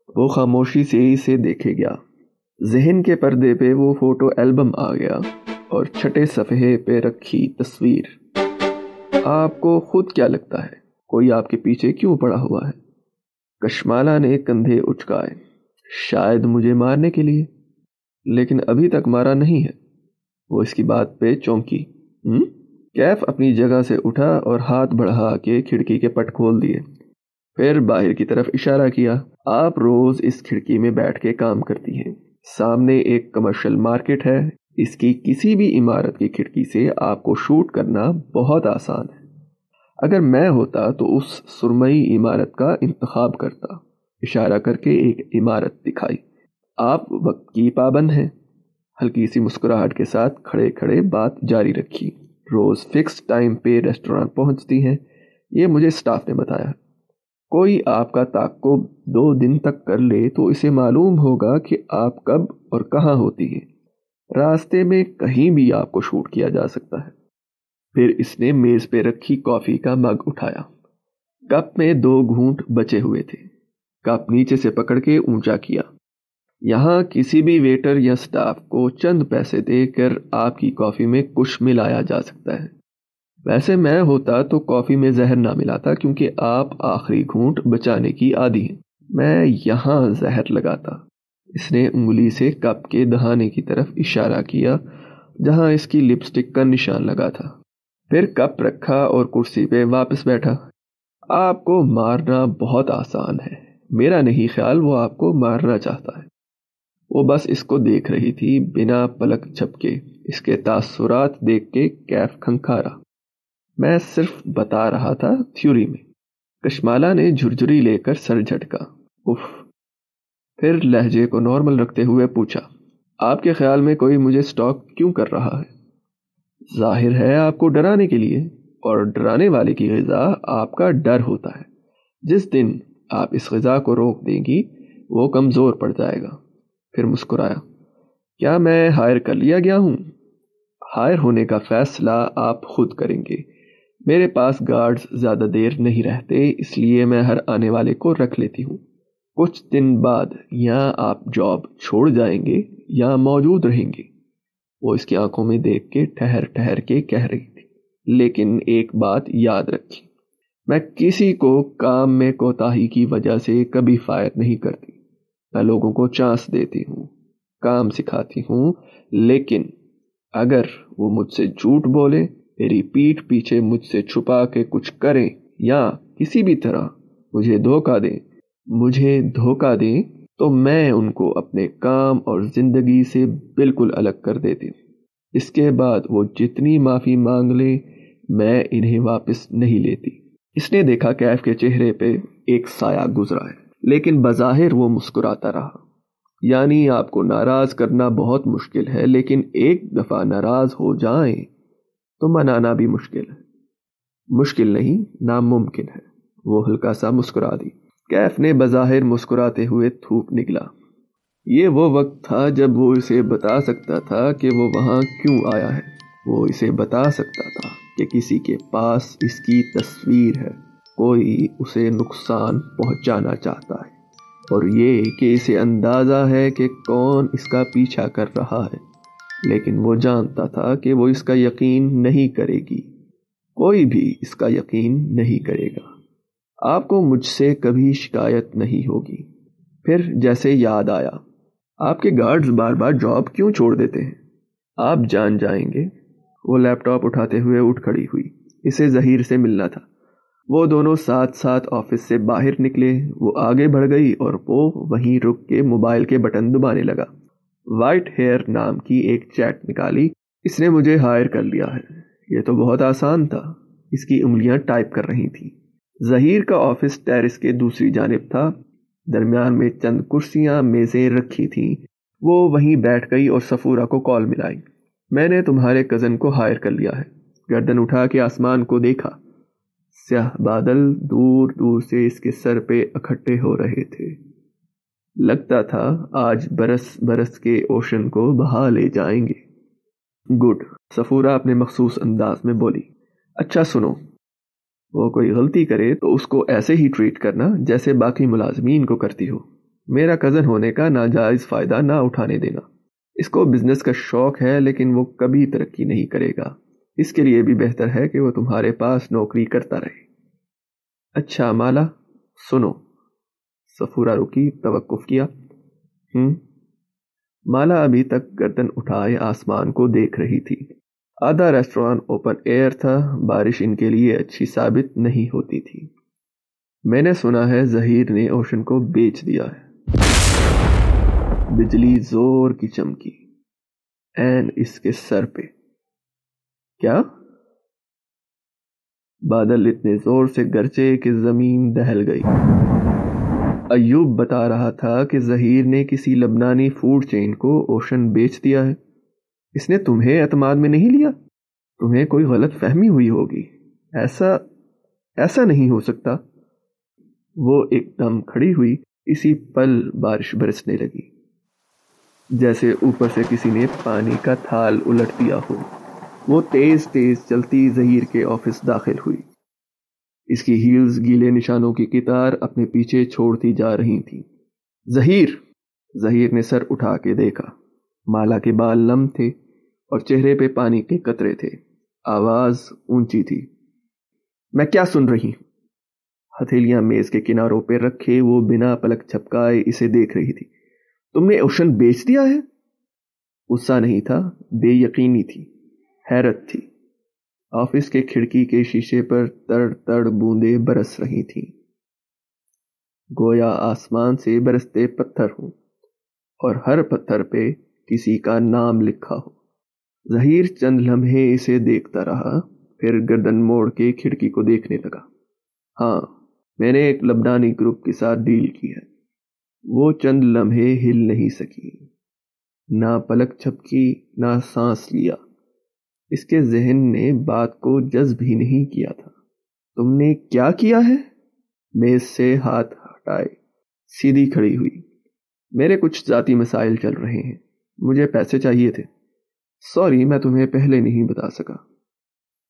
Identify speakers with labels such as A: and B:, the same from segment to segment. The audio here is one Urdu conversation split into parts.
A: وہ خاموشی سے اسے دیکھے گیا۔ ذہن کے پردے پہ وہ فوٹو البم آ گیا اور چھٹے صفحے پہ رکھی تصویر۔ آپ کو خود کیا لگتا ہے کوئی آپ کے پیچھے کیوں پڑا ہوا ہے؟ کشمالہ نے کندھے اچکائے۔ شاید مجھے مارنے کے لیے، لیکن ابھی تک مارا نہیں ہے۔ وہ اس کی بات پہ چونکی۔ کیف اپنی جگہ سے اٹھا اور ہاتھ بڑھا کے کھڑکی کے پٹ کھول دیے، پھر باہر کی طرف اشارہ کیا۔ آپ روز اس کھڑکی میں بیٹھ کے کام کرتی ہیں، سامنے ایک کمرشل مارکیٹ ہے، اس کی کسی بھی عمارت کی کھڑکی سے آپ کو شوٹ کرنا بہت آسان ہے۔ اگر میں ہوتا تو اس سرمئی عمارت کا انتخاب کرتا۔ اشارہ کر کے ایک عمارت دکھائی۔ آپ وقت کی پابند ہیں۔ ہلکی سی مسکراہٹ کے ساتھ کھڑے کھڑے بات جاری رکھی۔ روز فکس ٹائم پہ ریسٹورانٹ پہنچتی ہیں، یہ مجھے سٹاف نے بتایا۔ کوئی آپ کا تعاقب 2 دن تک کر لے تو اسے معلوم ہوگا کہ آپ کب اور کہاں ہوتی ہیں۔ راستے میں کہیں بھی آپ کو شوٹ کیا جا سکتا ہے۔ پھر اس نے میز پہ رکھی کافی کا مگ اٹھایا۔ کپ میں 2 گھونٹ بچے ہوئے تھے۔ کپ نیچے سے پکڑ کے اونچا کیا۔ یہاں کسی بھی ویٹر یا سٹاف کو چند پیسے دے کر آپ کی کافی میں کچھ ملایا جا سکتا ہے۔ ویسے میں ہوتا تو کافی میں زہر نہ ملاتا، کیونکہ آپ آخری گھونٹ بچانے کی عادی ہیں۔ میں یہاں زہر لگاتا۔ اس نے انگلی سے کپ کے دہانے کی طرف اشارہ کیا جہاں اس کی لپسٹک کا نشان لگا تھا۔ پھر کپ رکھا اور کرسی پہ واپس بیٹھا۔ آپ کو مارنا بہت آسان ہے، میرا نہیں خیال وہ آپ کو مارنا چاہتا ہے۔ وہ بس اس کو دیکھ رہی تھی بنا پلک جھپکے۔ اس کے تاثرات دیکھ کے کیف کھنکھارا۔ میں صرف بتا رہا تھا تھیوری میں۔ کشمالہ نے جھرجھری لے کر سر جھٹکا۔ اف۔ پھر لہجے کو نارمل رکھتے ہوئے پوچھا، آپ کے خیال میں کوئی مجھے سٹاک کیوں کر رہا ہے؟ ظاہر ہے آپ کو ڈرانے کے لیے، اور ڈرانے والے کی غذا آپ کا ڈر ہوتا ہے۔ جس دن آپ اس غذا کو روک دیں گی وہ کمزور پڑ جائے گا۔ پھر مسکرایا۔ کیا میں ہائر کر لیا گیا ہوں؟ ہائر ہونے کا فیصلہ آپ خود کریں گے۔ میرے پاس گارڈز زیادہ دیر نہیں رہتے، اس لیے میں ہر آنے والے کو رکھ لیتی ہوں۔ کچھ دن بعد یا آپ جاب چھوڑ جائیں گے یا موجود رہیں گے۔ وہ اس کی آنکھوں میں دیکھ کے ٹھہر ٹھہر کے کہہ رہی تھی، لیکن ایک بات یاد رکھی، میں کسی کو کام میں کوتاہی کی وجہ سے کبھی فائر نہیں کرتی۔ میں لوگوں کو چانس دیتی ہوں، کام سکھاتی ہوں، لیکن اگر وہ مجھ سے جھوٹ بولے، میری پیٹھ پیچھے مجھ سے چھپا کے کچھ کریں یا کسی بھی طرح مجھے دھوکہ دیں تو میں ان کو اپنے کام اور زندگی سے بالکل الگ کر دیتی ہوں۔ اس کے بعد وہ جتنی معافی مانگ لے میں انہیں واپس نہیں لیتی۔ اس نے دیکھا کیف کے چہرے پہ ایک سایہ گزرا ہے، لیکن بظاہر وہ مسکراتا رہا۔ یعنی آپ کو ناراض کرنا بہت مشکل ہے، لیکن ایک دفعہ ناراض ہو جائیں تو منانا بھی مشکل ہے۔ مشکل نہیں، ناممکن ہے۔ وہ ہلکا سا مسکرا دی۔ کیف نے بظاہر مسکراتے ہوئے تھوک نکلا۔ یہ وہ وقت تھا جب وہ اسے بتا سکتا تھا کہ وہ وہاں کیوں آیا ہے۔ وہ اسے بتا سکتا تھا کہ کسی کے پاس اس کی تصویر ہے، کوئی اسے نقصان پہنچانا چاہتا ہے، اور یہ کہ اسے اندازہ ہے کہ کون اس کا پیچھا کر رہا ہے، لیکن وہ جانتا تھا کہ وہ اس کا یقین نہیں کرے گی۔ کوئی بھی اس کا یقین نہیں کرے گا۔ آپ کو مجھ سے کبھی شکایت نہیں ہوگی۔ پھر جیسے یاد آیا، آپ کے گارڈز بار بار جاب کیوں چھوڑ دیتے ہیں؟ آپ جان جائیں گے۔ وہ لیپ ٹاپ اٹھاتے ہوئے اٹھ کھڑی ہوئی۔ اسے ظہیر سے ملنا تھا۔ وہ دونوں ساتھ ساتھ آفس سے باہر نکلے۔ وہ آگے بڑھ گئی اور وہ وہیں رک کے موبائل کے بٹن دبانے لگا۔ وائٹ ہیئر نام کی ایک چیٹ نکالی۔ اس نے مجھے ہائر کر لیا ہے۔ یہ تو بہت آسان تھا۔ اس کی انگلیاں ٹائپ کر رہی تھیں۔ ظہیر کا آفس ٹیرس کے دوسری جانب تھا۔ درمیان میں چند کرسیاں میزیں رکھی تھیں۔ وہ وہیں بیٹھ گئی اور صفورہ کو کال ملائی۔ میں نے تمہارے کزن کو ہائر کر لیا ہے۔ گردن اٹھا کے آسمان کو دیکھا۔ سیاہ بادل دور دور سے اس کے سر پہ اکٹھے ہو رہے تھے۔ لگتا تھا آج برس برس کے اوشن کو بہا لے جائیں گے۔ گڈ، صفورہ اپنے مخصوص انداز میں بولی۔ اچھا سنو، وہ کوئی غلطی کرے تو اس کو ایسے ہی ٹریٹ کرنا جیسے باقی ملازمین کو کرتی ہو۔ میرا کزن ہونے کا ناجائز فائدہ نہ اٹھانے دینا. اس کو بزنس کا شوق ہے لیکن وہ کبھی ترقی نہیں کرے گا. اس کے لیے بھی بہتر ہے کہ وہ تمہارے پاس نوکری کرتا رہے. اچھا مالا سنو. صفورہ رکی، توقف کیا. مالا ابھی تک گردن اٹھائے آسمان کو دیکھ رہی تھی. آدھا ریسٹوران اوپن ایئر تھا. بارش ان کے لیے اچھی ثابت نہیں ہوتی تھی. میں نے سنا ہے ظہیر نے اوشن کو بیچ دیا ہے. بجلی زور کی چمکی این اس کے سر پہ. کیا؟ بادل اتنے زور سے گرجے کہ زمین دہل گئی. ایوب بتا رہا تھا کہ ظہیر نے کسی لبنانی فوڈ چین کو اوشن بیچ دیا ہے. اس نے تمہیں اعتماد میں نہیں لیا؟ تمہیں کوئی غلط فہمی ہوئی ہوگی. ایسا نہیں ہو سکتا. وہ ایک دم کھڑی ہوئی. اسی پل بارش برسنے لگی، جیسے اوپر سے کسی نے پانی کا تھال الٹ دیا ہو. وہ تیز تیز چلتی ظہیر کے آفس داخل ہوئی. اس کی ہیلز گیلے نشانوں کی قطار اپنے پیچھے چھوڑتی جا رہی تھی. ظہیر نے سر اٹھا کے دیکھا. مالا کے بال نم تھے اور چہرے پہ پانی کے قطرے تھے. آواز اونچی تھی. میں کیا سن رہی ہوں؟ ہتھیلیاں میز کے کناروں پہ رکھے وہ بنا پلک جھپکائے اسے دیکھ رہی تھی. تم نے اوشن بیچ دیا ہے؟ غصہ نہیں تھا، بے یقینی تھی، حیرت تھی. آفس کے کھڑکی کے شیشے پر تڑ تڑ بوندیں برس رہی تھیں، گویا آسمان سے برستے پتھر ہوں اور ہر پتھر پہ کسی کا نام لکھا ہو. ظہیر چند لمحے اسے دیکھتا رہا، پھر گردن موڑ کے کھڑکی کو دیکھنے لگا. ہاں، میں نے ایک لبنانی گروپ کے ساتھ ڈیل کی ہے. وہ چند لمحے ہل نہیں سکی، نہ پلک جھپکی، نہ سانس لیا. اس کے ذہن نے بات کو جذب ہی نہیں کیا تھا. تم نے کیا کیا ہے؟ میز سے ہاتھ ہٹائے سیدھی کھڑی ہوئی. میرے کچھ ذاتی مسائل چل رہے ہیں، مجھے پیسے چاہیے تھے. سوری، میں تمہیں پہلے نہیں بتا سکا.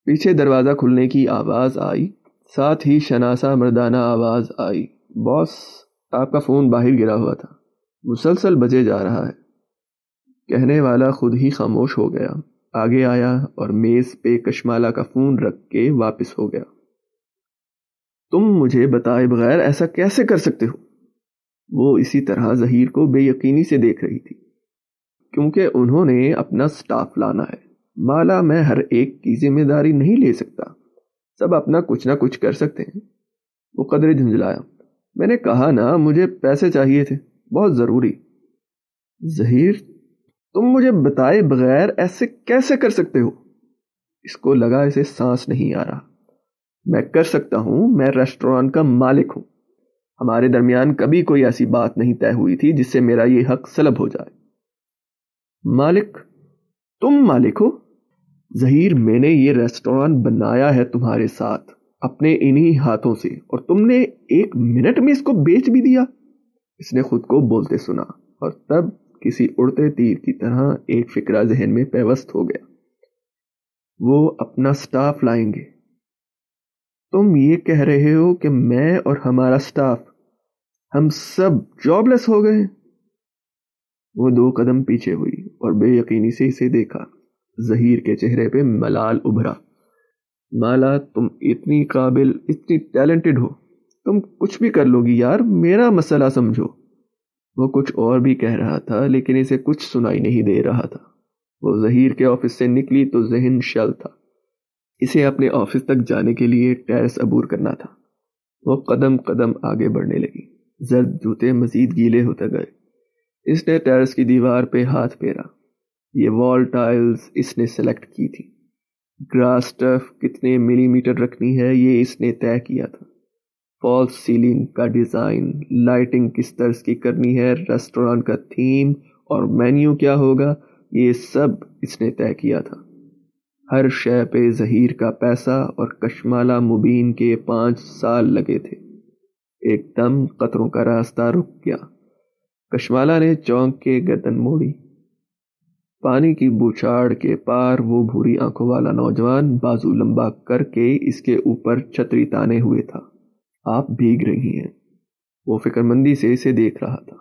A: پیچھے دروازہ کھلنے کی آواز آئی، ساتھ ہی شناسا مردانہ آواز آئی. باس، آپ کا فون باہر گرا ہوا تھا، مسلسل بجے جا رہا ہے. کہنے والا خود ہی خاموش ہو گیا. آگے آیا اور میز پہ کشمالہ کا فون رکھ کے واپس ہو گیا. تم مجھے بتائے بغیر ایسا کیسے کر سکتے ہو؟ وہ اسی طرح ظہیر کو بے یقینی سے دیکھ رہی تھی. کیونکہ انہوں نے اپنا سٹاف لانا ہے. مالا، میں ہر ایک کی ذمہ داری نہیں لے سکتا. سب اپنا کچھ نہ کچھ کر سکتے ہیں. وہ قدرے جھنجھلایا. میں نے کہا نا، مجھے پیسے چاہیے تھے، بہت ضروری. ظہیر، تم مجھے بتائے بغیر ایسے کیسے کر سکتے ہو؟ اس کو لگا اسے سانس نہیں آ رہا. میں کر سکتا ہوں، میں ریسٹوران کا مالک ہوں. ہمارے درمیان کبھی کوئی ایسی بات نہیں طے ہوئی تھی جس سے میرا یہ حق سلب ہو جائے. مالک؟ تم مالک ہو؟ ظہیر، میں نے یہ ریسٹوران بنایا ہے تمہارے ساتھ اپنے انہی ہاتھوں سے، اور تم نے 1 منٹ میں اس کو بیچ بھی دیا. اس نے خود کو بولتے سنا اور تب کسی اڑتے تیر کی طرح ایک فکرہ ذہن میں پیوست ہو گیا. وہ اپنا سٹاف لائیں گے. تم یہ کہہ رہے ہو کہ میں اور ہمارا سٹاف، ہم سب جاب لیس ہو گئے؟ وہ 2 قدم پیچھے ہوئی اور بے یقینی سے اسے دیکھا. ظہیر کے چہرے پہ ملال ابھرا. مالا، تم اتنی قابل، اتنی ٹیلنٹڈ ہو، تم کچھ بھی کر لو گی یار، میرا مسئلہ سمجھو. وہ کچھ اور بھی کہہ رہا تھا لیکن اسے کچھ سنائی نہیں دے رہا تھا. وہ ظہیر کے آفس سے نکلی تو ذہن شل تھا. اسے اپنے آفس تک جانے کے لیے ٹیرس عبور کرنا تھا. وہ قدم قدم آگے بڑھنے لگی. زرد جوتے مزید گیلے ہوتے گئے. اس نے ٹیرس کی دیوار پہ ہاتھ پھیرا. یہ وال ٹائلز اس نے سلیکٹ کی تھی. گراس ٹف کتنے ملی میٹر رکھنی ہے یہ اس نے طے کیا تھا. فالس سیلنگ کا ڈیزائن، لائٹنگ کس طرح کی کرنی ہے، ریسٹوران کا تھیم اور مینیو کیا ہوگا، یہ سب اس نے طے کیا تھا. ہر شے پہ ظہیر کا پیسہ اور کشمالہ مبین کے 5 سال لگے تھے. ایک دم قطروں کا راستہ رک گیا. کشمالہ نے چونک کے گردن موڑی. پانی کی بوچھاڑ کے پار وہ بھوری آنکھوں والا نوجوان بازو لمبا کر کے اس کے اوپر چھتری تانے ہوئے تھا. آپ بھیگ رہی ہیں. وہ فکر مندی سے اسے دیکھ رہا تھا.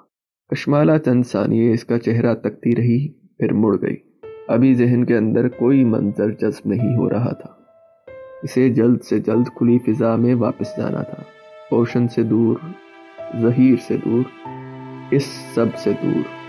A: کشمالہ چند ثانیے اس کا چہرہ تکتی رہی، پھر مڑ گئی۔ ابھی ذہن کے اندر کوئی منظر جذب نہیں ہو رہا تھا۔ اسے جلد سے جلد کھلی فضا میں واپس جانا تھا، اوشن سے دور، ظہیر سے دور، اس سب سے دور۔